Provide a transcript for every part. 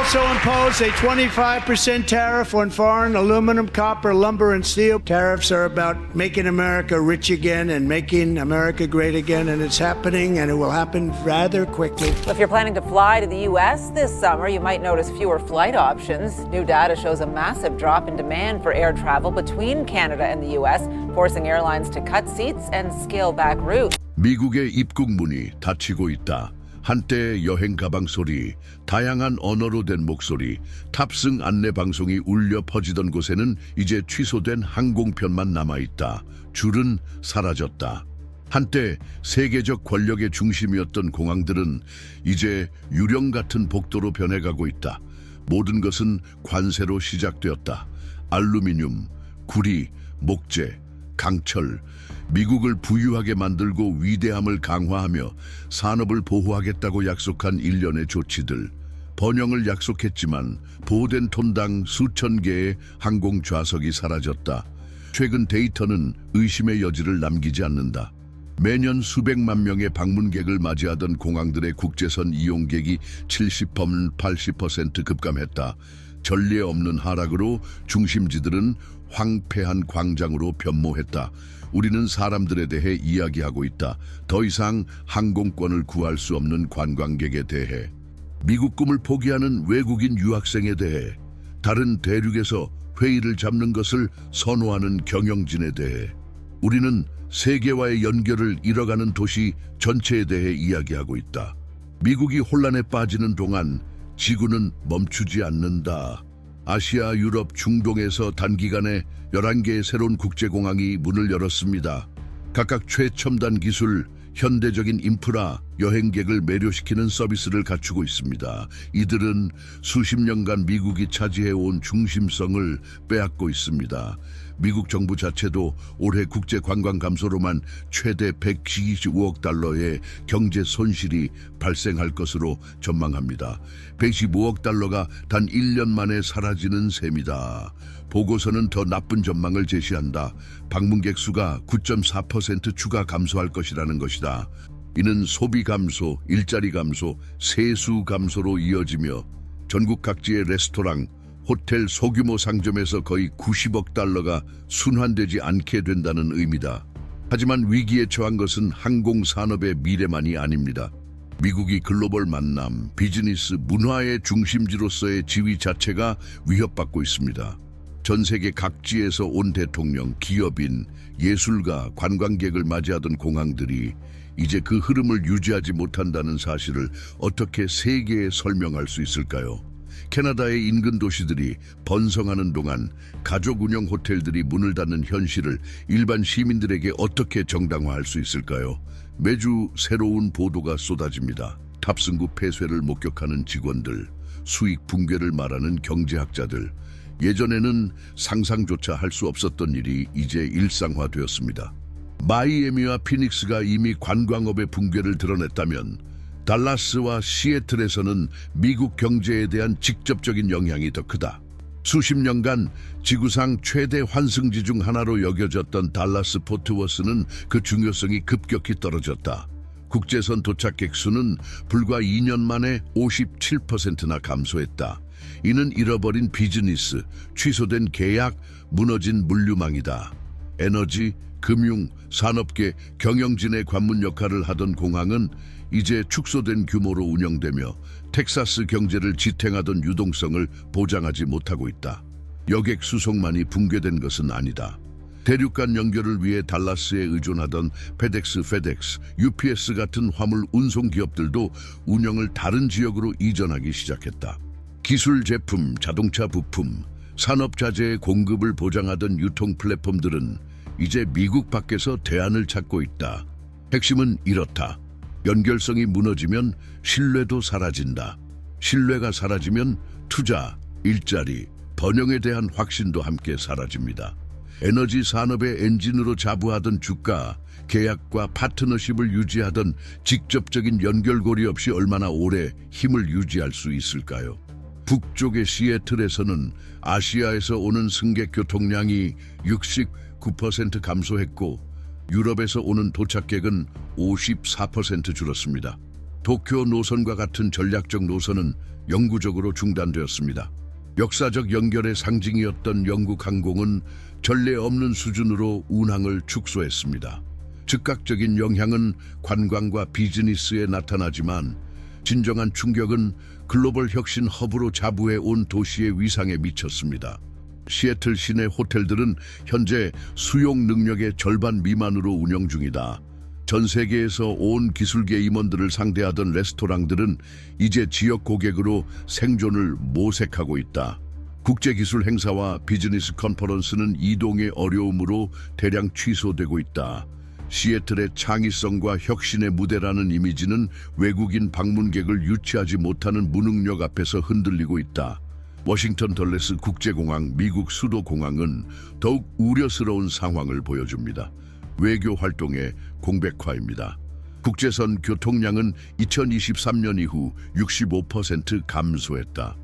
also imposed a 25% tariff on foreign aluminum, copper, lumber, and steel. Tariffs are about making America rich again and making America great again, and it's happening, and it will happen rather quickly. If you're planning to fly to the U.S. this summer, you might notice fewer flight options. New data shows a massive drop in demand for air travel between Canada and the U.S., forcing airlines to cut seats and scale back routes. 미국의 입국 문이 닫히고 있다. 한때의 여행 가방 소리, 다양한 언어로 된 목소리, 탑승 안내 방송이 울려 퍼지던 곳에는 이제 취소된 항공편만 남아있다. 줄은 사라졌다. 한때 세계적 권력의 중심이었던 공항들은 이제 유령 같은 복도로 변해가고 있다. 모든 것은 관세로 시작되었다. 알루미늄, 구리, 목재, 강철, 미국을 부유하게 만들고 위대함을 강화하며 산업을 보호하겠다고 약속한 일련의 조치들. 번영을 약속했지만 보호된 톤당 수천 개의 항공 좌석이 사라졌다. 최근 데이터는 의심의 여지를 남기지 않는다. 매년 수백만 명의 방문객을 맞이하던 공항들의 국제선 이용객이 70% 급감했다. 전례 없는 하락으로 중심지들은 황폐한 광장으로 변모했다. 우리는 사람들에 대해 이야기하고 있다. 더 이상 항공권을 구할 수 없는 관광객에 대해, 미국 꿈을 포기하는 외국인 유학생에 대해, 다른 대륙에서 회의를 잡는 것을 선호하는 경영진에 대해, 우리는 세계와의 연결을 잃어가는 도시 전체에 대해 이야기하고 있다. 미국이 혼란에 빠지는 동안 지구는 멈추지 않는다. 아시아, 유럽, 중동에서 단기간에 11개의 새로운 국제공항이 문을 열었습니다. 각각 최첨단 기술, 현대적인 인프라, 여행객을 매료시키는 서비스를 갖추고 있습니다. 이들은 수십 년간 미국이 차지해온 중심성을 빼앗고 있습니다. 미국 정부 자체도 올해 국제 관광 감소로만 최대 125억 달러의 경제 손실이 발생할 것으로 전망합니다. 125억 달러가 단 1년 만에 사라지는 셈이다. 보고서는 더 나쁜 전망을 제시한다. 방문객 수가 9.4% 추가 감소할 것이라는 것이다. 이는 소비 감소, 일자리 감소, 세수 감소로 이어지며 전국 각지의 레스토랑, 호텔, 소규모 상점에서 거의 90억 달러가 순환되지 않게 된다는 의미다. 하지만 위기에 처한 것은 항공산업의 미래만이 아닙니다. 미국이 글로벌 만남, 비즈니스, 문화의 중심지로서의 지위 자체가 위협받고 있습니다. 전 세계 각지에서 온 대통령, 기업인, 예술가, 관광객을 맞이하던 공항들이 이제 그 흐름을 유지하지 못한다는 사실을 어떻게 세계에 설명할 수 있을까요? 캐나다의 인근 도시들이 번성하는 동안 가족 운영 호텔들이 문을 닫는 현실을 일반 시민들에게 어떻게 정당화할 수 있을까요? 매주 새로운 보도가 쏟아집니다. 탑승구 폐쇄를 목격하는 직원들, 수익 붕괴를 말하는 경제학자들, 예전에는 상상조차 할 수 없었던 일이 이제 일상화되었습니다. 마이애미와 피닉스가 이미 관광업의 붕괴를 드러냈다면 달라스와 시애틀에서는 미국 경제에 대한 직접적인 영향이 더 크다. 수십 년간 지구상 최대 환승지 중 하나로 여겨졌던 달라스 포트워스는 그 중요성이 급격히 떨어졌다. 국제선 도착객 수는 불과 2년 만에 57%나 감소했다. 이는 잃어버린 비즈니스, 취소된 계약, 무너진 물류망이다. 에너지, 금융, 산업계, 경영진의 관문 역할을 하던 공항은 이제 축소된 규모로 운영되며 텍사스 경제를 지탱하던 유동성을 보장하지 못하고 있다. 여객 수송만이 붕괴된 것은 아니다. 대륙 간 연결을 위해 달라스에 의존하던 페덱스, UPS 같은 화물 운송 기업들도 운영을 다른 지역으로 이전하기 시작했다. 기술 제품, 자동차 부품, 산업 자재의 공급을 보장하던 유통 플랫폼들은 이제 미국 밖에서 대안을 찾고 있다. 핵심은 이렇다. 연결성이 무너지면 신뢰도 사라진다. 신뢰가 사라지면 투자, 일자리, 번영에 대한 확신도 함께 사라집니다. 에너지 산업의 엔진으로 자부하던 주가, 계약과 파트너십을 유지하던 직접적인 연결고리 없이 얼마나 오래 힘을 유지할 수 있을까요? 북쪽의 시애틀에서는 아시아에서 오는 승객 교통량이 69% 감소했고 유럽에서 오는 도착객은 54% 줄었습니다. 도쿄 노선과 같은 전략적 노선은 영구적으로 중단되었습니다. 역사적 연결의 상징이었던 영국 항공은 전례 없는 수준으로 운항을 축소했습니다. 즉각적인 영향은 관광과 비즈니스에 나타나지만 진정한 충격은 글로벌 혁신 허브로 자부해 온 도시의 위상에 미쳤습니다. 시애틀 시내 호텔들은 현재 수용 능력의 절반 미만으로 운영 중이다. 전 세계에서 온 기술계 임원들을 상대하던 레스토랑들은 이제 지역 고객으로 생존을 모색하고 있다. 국제기술 행사와 비즈니스 컨퍼런스는 이동의 어려움으로 대량 취소되고 있다. 시애틀의 창의성과 혁신의 무대라는 이미지는 외국인 방문객을 유치하지 못하는 무능력 앞에서 흔들리고 있다. 워싱턴 덜레스 국제공항 미국 수도공항은 더욱 우려스러운 상황을 보여줍니다. 외교 활동의 공백화입니다. 국제선 교통량은 2023년 이후 65% 감소했다.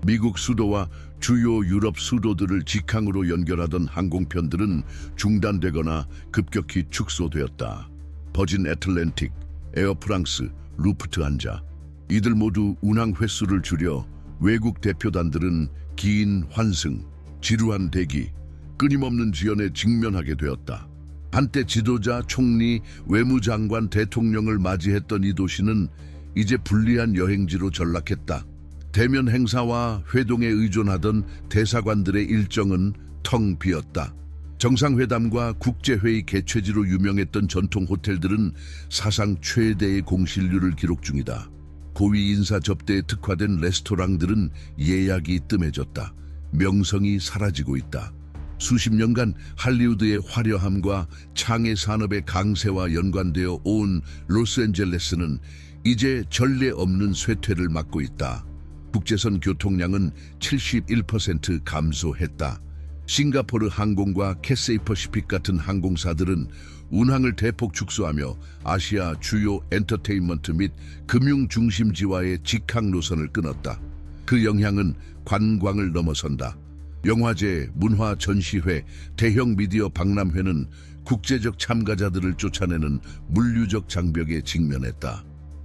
미국 수도와 주요 유럽 수도들을 직항으로 연결하던 항공편들은 중단되거나 급격히 축소되었다. 버진 애틀랜틱, 에어프랑스, 루프트한자 이들 모두 운항 횟수를 줄여 외국 대표단들은 긴 환승, 지루한 대기, 끊임없는 지연에 직면하게 되었다. 한때 지도자, 총리, 외무장관, 대통령을 맞이했던 이 도시는 이제 불리한 여행지로 전락했다. 대면 행사와 회동에 의존하던 대사관들의 일정은 텅 비었다. 정상회담과 국제회의 개최지로 유명했던 전통 호텔들은 사상 최대의 공실률을 기록 중이다. 고위 인사 접대에 특화된 레스토랑들은 예약이 뜸해졌다. 명성이 사라지고 있다. 수십 년간 할리우드의 화려함과 창의 산업의 강세와 연관되어 온 로스앤젤레스는 이제 전례 없는 쇠퇴를 맞고 있다. 국제선 교통량은 71% 감소했다. 싱가포르 항공과 캐세이 퍼시픽 같은 항공사들은 운항을 대폭 축소하며 아시아 주요 엔터테인먼트 및 금융 중심지와의 직항 노선을 끊었다. 그 영향은 관광을 넘어선다. 영화제, 문화 전시회, 대형 미디어 박람회는 국제적 참가자들을 쫓아내는 물류적 장벽에 직면했다.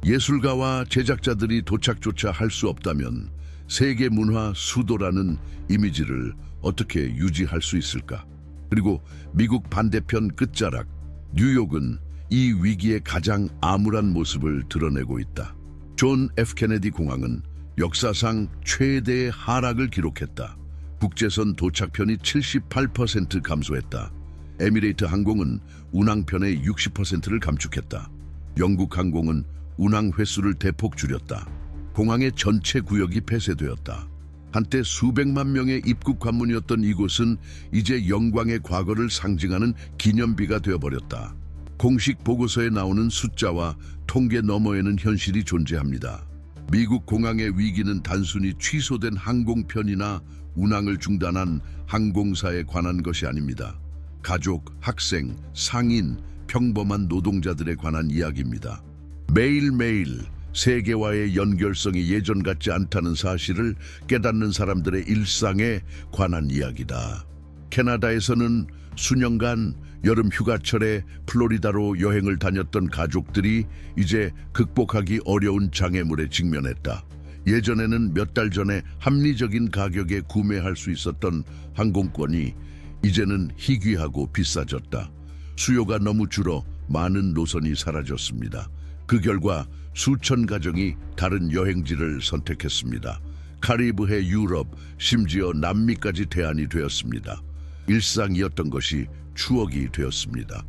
예술가와 제작자들이 도착조차 할 수 없다면 세계 문화 수도라는 이미지를 어떻게 유지할 수 있을까? 그리고 미국 반대편 끝자락 뉴욕은 이 위기의 가장 암울한 모습을 드러내고 있다. 존 F 케네디 공항은 역사상 최대의 하락을 기록했다. 국제선 도착편이 78% 감소했다. 에미레이트 항공은 운항편의 60%를 감축했다. 영국 항공은 운항 횟수를 대폭 줄였다. 공항의 전체 구역이 폐쇄되었다. 한때 수백만 명의 입국 관문이었던 이곳은 이제 영광의 과거를 상징하는 기념비가 되어버렸다. 공식 보고서에 나오는 숫자와 통계 너머에는 현실이 존재합니다. 미국 공항의 위기는 단순히 취소된 항공편이나 운항을 중단한 항공사에 관한 것이 아닙니다. 가족, 학생, 상인, 평범한 노동자들에 관한 이야기입니다. 매일매일 세계와의 연결성이 예전 같지 않다는 사실을 깨닫는 사람들의 일상에 관한 이야기다. 캐나다에서는 수년간 여름 휴가철에 플로리다로 여행을 다녔던 가족들이 이제 극복하기 어려운 장애물에 직면했다. 예전에는 몇 달 전에 합리적인 가격에 구매할 수 있었던 항공권이 이제는 희귀하고 비싸졌다. 수요가 너무 줄어 많은 노선이 사라졌습니다. 그 결과 수천 가정이 다른 여행지를 선택했습니다. 카리브해, 유럽, 심지어 남미까지 대안이 되었습니다. 일상이었던 것이 추억이 되었습니다.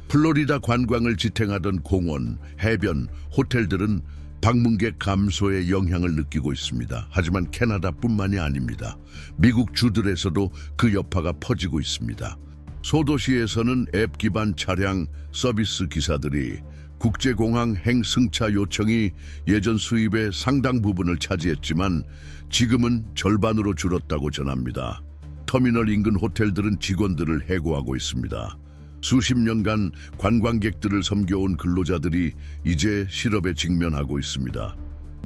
플로리다 관광을 지탱하던 공원, 해변, 호텔들은 방문객 감소의 영향을 느끼고 있습니다. 하지만 캐나다뿐만이 아닙니다. 미국 주들에서도 그 여파가 퍼지고 있습니다. 소도시에서는 앱 기반 차량 서비스 기사들이 국제공항 행승차 요청이 예전 수입의 상당 부분을 차지했지만 지금은 절반으로 줄었다고 전합니다. 터미널 인근 호텔들은 직원들을 해고하고 있습니다. 수십 년간 관광객들을 섬겨온 근로자들이 이제 실업에 직면하고 있습니다.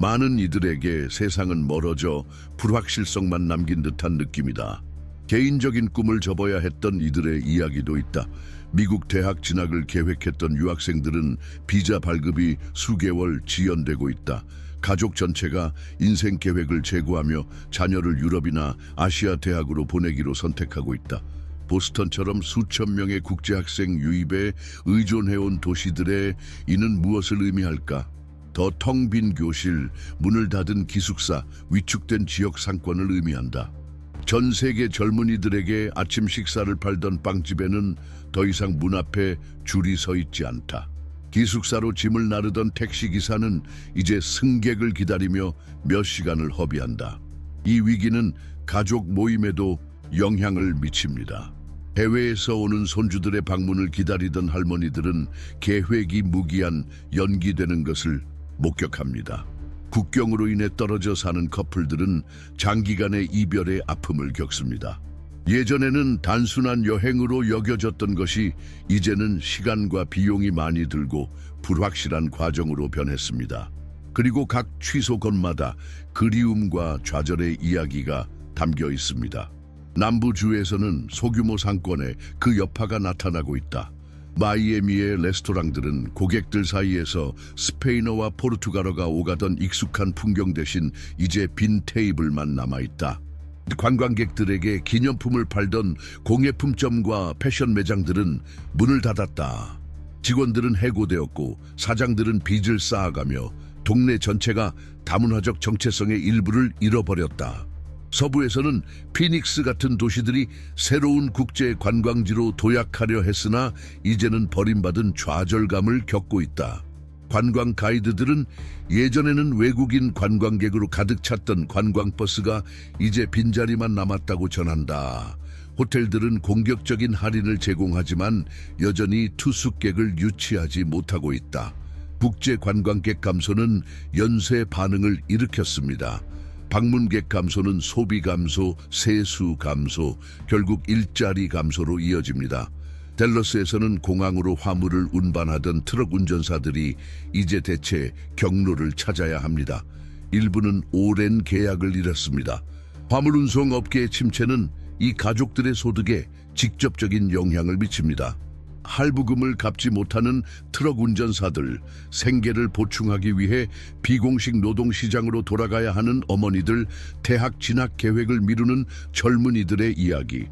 많은 이들에게 세상은 멀어져 불확실성만 남긴 듯한 느낌이다. 개인적인 꿈을 접어야 했던 이들의 이야기도 있다. 미국 대학 진학을 계획했던 유학생들은 비자 발급이 수개월 지연되고 있다. 가족 전체가 인생 계획을 재고하며 자녀를 유럽이나 아시아 대학으로 보내기로 선택하고 있다. 보스턴처럼 수천 명의 국제학생 유입에 의존해온 도시들의 이는 무엇을 의미할까? 더 텅 빈 교실, 문을 닫은 기숙사, 위축된 지역 상권을 의미한다. 전 세계 젊은이들에게 아침 식사를 팔던 빵집에는 더 이상 문 앞에 줄이 서 있지 않다. 기숙사로 짐을 나르던 택시기사는 이제 승객을 기다리며 몇 시간을 허비한다. 이 위기는 가족 모임에도 영향을 미칩니다. 해외에서 오는 손주들의 방문을 기다리던 할머니들은 계획이 무기한 연기되는 것을 목격합니다. 국경으로 인해 떨어져 사는 커플들은 장기간의 이별의 아픔을 겪습니다. 예전에는 단순한 여행으로 여겨졌던 것이 이제는 시간과 비용이 많이 들고 불확실한 과정으로 변했습니다. 그리고 각 취소건마다 그리움과 좌절의 이야기가 담겨 있습니다. 남부주에서는 소규모 상권에 그 여파가 나타나고 있다. 마이애미의 레스토랑들은 고객들 사이에서 스페인어와 포르투갈어가 오가던 익숙한 풍경 대신 이제 빈 테이블만 남아있다. 관광객들에게 기념품을 팔던 공예품점과 패션 매장들은 문을 닫았다. 직원들은 해고되었고 사장들은 빚을 쌓아가며 동네 전체가 다문화적 정체성의 일부를 잃어버렸다. 서부에서는 피닉스 같은 도시들이 새로운 국제 관광지로 도약하려 했으나 이제는 버림받은 좌절감을 겪고 있다. 관광 가이드들은 예전에는 외국인 관광객으로 가득 찼던 관광버스가 이제 빈자리만 남았다고 전한다. 호텔들은 공격적인 할인을 제공하지만 여전히 투숙객을 유치하지 못하고 있다. 국제 관광객 감소는 연쇄 반응을 일으켰습니다. 방문객 감소는 소비 감소, 세수 감소, 결국 일자리 감소로 이어집니다. 댈러스에서는 공항으로 화물을 운반하던 트럭 운전사들이 이제 대체 경로를 찾아야 합니다. 일부는 오랜 계약을 잃었습니다. 화물 운송 업계의 침체는 이 가족들의 소득에 직접적인 영향을 미칩니다. 할부금을 갚지 못하는 트럭 운전사들, 생계를 보충하기 위해 비공식 노동시장으로 돌아가야 하는 어머니들, 대학 진학 계획을 미루는 젊은이들의 이야기.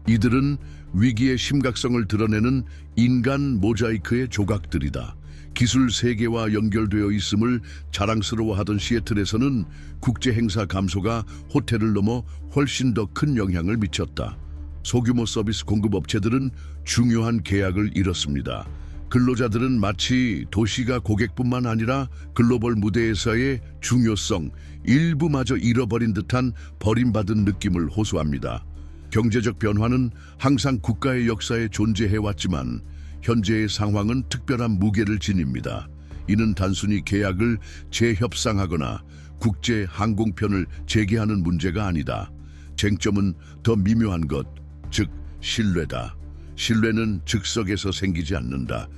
이들은 위기의 심각성을 드러내는 인간 모자이크의 조각들이다. 기술 세계와 연결되어 있음을 자랑스러워하던 시애틀에서는 국제 행사 감소가 호텔을 넘어 훨씬 더 큰 영향을 미쳤다. 소규모 서비스 공급업체들은 중요한 계약을 잃었습니다. 근로자들은 마치 도시가 고객뿐만 아니라 글로벌 무대에서의 중요성, 일부마저 잃어버린 듯한 버림받은 느낌을 호소합니다. 경제적 변화는 항상 국가의 역사에 존재해왔지만 현재의 상황은 특별한 무게를 지닙니다. 이는 단순히 계약을 재협상하거나 국제 항공편을 재개하는 문제가 아니다. 쟁점은 더 미묘한 것, 즉 신뢰다. 신뢰는 즉석에서 생기지 않는다.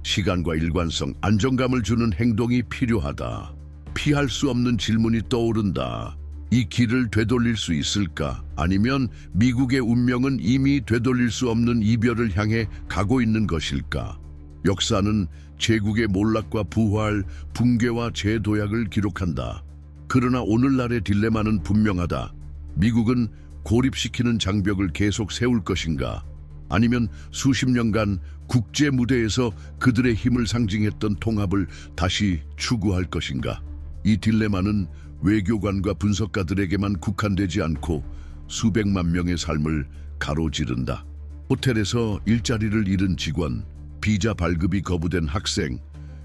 시간과 일관성, 안정감을 주는 행동이 필요하다. 피할 수 없는 질문이 떠오른다. 이 길을 되돌릴 수 있을까? 아니면 미국의 운명은 이미 되돌릴 수 없는 이별을 향해 가고 있는 것일까? 역사는 제국의 몰락과 부활, 붕괴와 재도약을 기록한다. 그러나 오늘날의 딜레마는 분명하다. 미국은 고립시키는 장벽을 계속 세울 것인가? 아니면 수십 년간 국제 무대에서 그들의 힘을 상징했던 통합을 다시 추구할 것인가? 이 딜레마는 외교관과 분석가들에게만 국한되지 않고 수백만 명의 삶을 가로지른다. 호텔에서 일자리를 잃은 직원, 비자 발급이 거부된 학생,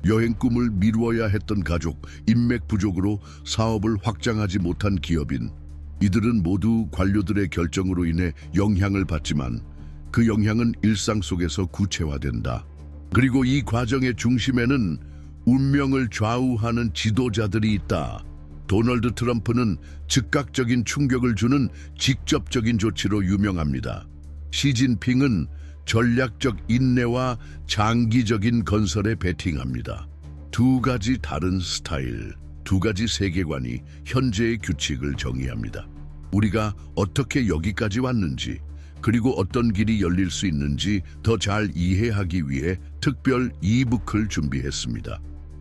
여행 꿈을 미루어야 했던 가족, 인맥 부족으로 사업을 확장하지 못한 기업인, 이들은 모두 관료들의 결정으로 인해 영향을 받지만 그 영향은 일상 속에서 구체화된다. 그리고 이 과정의 중심에는 운명을 좌우하는 지도자들이 있다. 도널드 트럼프는 즉각적인 충격을 주는 직접적인 조치로 유명합니다. 시진핑은 전략적 인내와 장기적인 건설에 베팅합니다. 두 가지 다른 스타일, 두 가지 세계관이 현재의 규칙을 정의합니다. 우리가 어떻게 여기까지 왔는지, 그리고 어떤 길이 열릴 수 있는지 더 잘 이해하기 위해 특별 이북을 준비했습니다.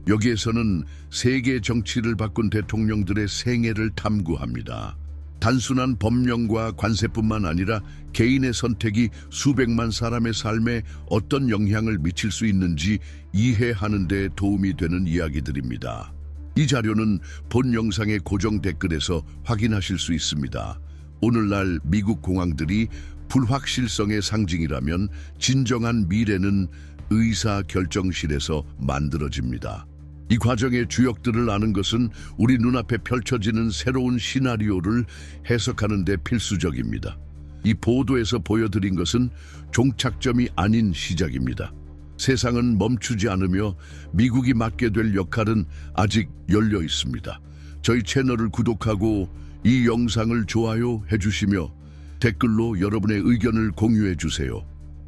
여기에서는 세계 정치를 바꾼 대통령들의 생애를 탐구합니다. 단순한 법령과 관세뿐만 아니라 개인의 선택이 수백만 사람의 삶에 어떤 영향을 미칠 수 있는지 이해하는 데 도움이 되는 이야기들입니다. 이 자료는 본 영상의 고정 댓글에서 확인하실 수 있습니다. 오늘날 미국 공항들이 불확실성의 상징이라면 진정한 미래는 의사결정실에서 만들어집니다. 이 과정의 주역들을 아는 것은 우리 눈앞에 펼쳐지는 새로운 시나리오를 해석하는 데 필수적입니다. 이 보도에서 보여드린 것은 종착점이 아닌 시작입니다. 세상은 멈추지 않으며 미국이 맡게 될 역할은 아직 열려 있습니다. 저희 채널을 구독하고 이 영상을 좋아요 해주시며 댓글로 여러분의 의견을 공유해 주세요.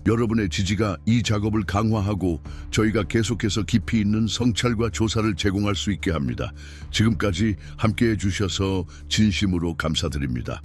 여러분의 지지가 이 작업을 강화하고 저희가 계속해서 깊이 있는 성찰과 조사를 제공할 수 있게 합니다. 지금까지 함께해 주셔서 진심으로 감사드립니다.